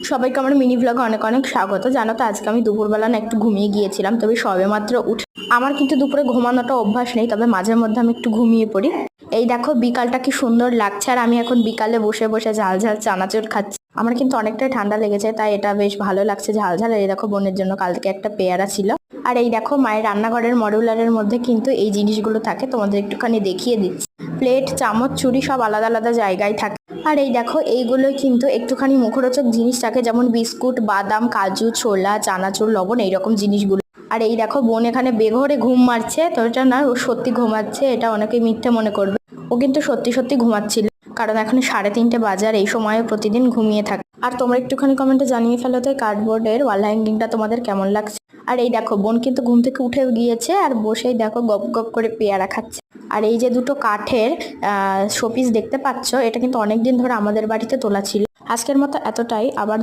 সবাইকে আমার মিনি ব্লগে অনেক অনেক স্বাগত। জানো তো আজকে আমি দুপুরবেলা না একটু ঘুমিয়ে গিয়েছিলাম, তবে সবে মাত্র উঠে। আমার কিন্তু দুপুরে ঘুমানোটা অভ্যাস নেই, তবে মাঝে মধ্যে আমি একটু ঘুমিয়ে পড়ি। এই দেখো বিকালটা কি সুন্দর লাগছে, আর আমি এখন বিকালে বসে বসে ঝাল ঝাল চানাচুর খাচ্ছি। আমার কিন্তু অনেকটাই ঠান্ডা লেগেছে, তাই এটা বেশ ভালো লাগছে ঝাল ঝাল। এই দেখো বোনের জন্য কাল থেকে একটা পেয়ারা ছিল। আর এই দেখো মায়ের রান্নাঘরের মডিউলারের মধ্যে কিন্তু এই জিনিসগুলো থাকে, তোমাদের একটুখানি দেখিয়ে দিচ্ছি। প্লেট, চামচ, ছুরি সব আলাদা আলাদা জায়গায় থাকে। আর এই দেখো এইগুলো কিন্তু একটুখানি মুখরোচক জিনিস থাকে, যেমন বিস্কুট, বাদাম, কাজু, ছোলা, চানাচুর, লবণ, এইরকম জিনিসগুলো। আর এই দেখো বোন এখানে বেঘরে ঘুম মারছে, তো এটা না ও সত্যি ঘুমাচ্ছে, এটা অনেকে মিথ্যে মনে করবে। ও কিন্তু সত্যি সত্যি ঘুমাচ্ছিল, কারণ এখন 3:30 বাজে, আর এই সময়ে প্রতিদিন ঘুমিয়ে থাকে। আর তোমরা একটুখানি কমেন্টে জানিয়ে ফেলো তো কার্ডবোর্ডের ওয়াল হ্যাঙ্গিংটা তোমাদের কেমন লাগছে। আর এই দেখো বোন কিন্তু ঘুম থেকে উঠে গিয়েছে, আর বসেই দেখো গপ গপ করে পেয়ারা খাচ্ছে। আর এই যে দুটো কাঠের শোপিস দেখতে পাচ্ছ, এটা কিন্তু অনেকদিন ধরে আমাদের বাড়িতে তোলা ছিল। আজকের মতো এতটাই, আবার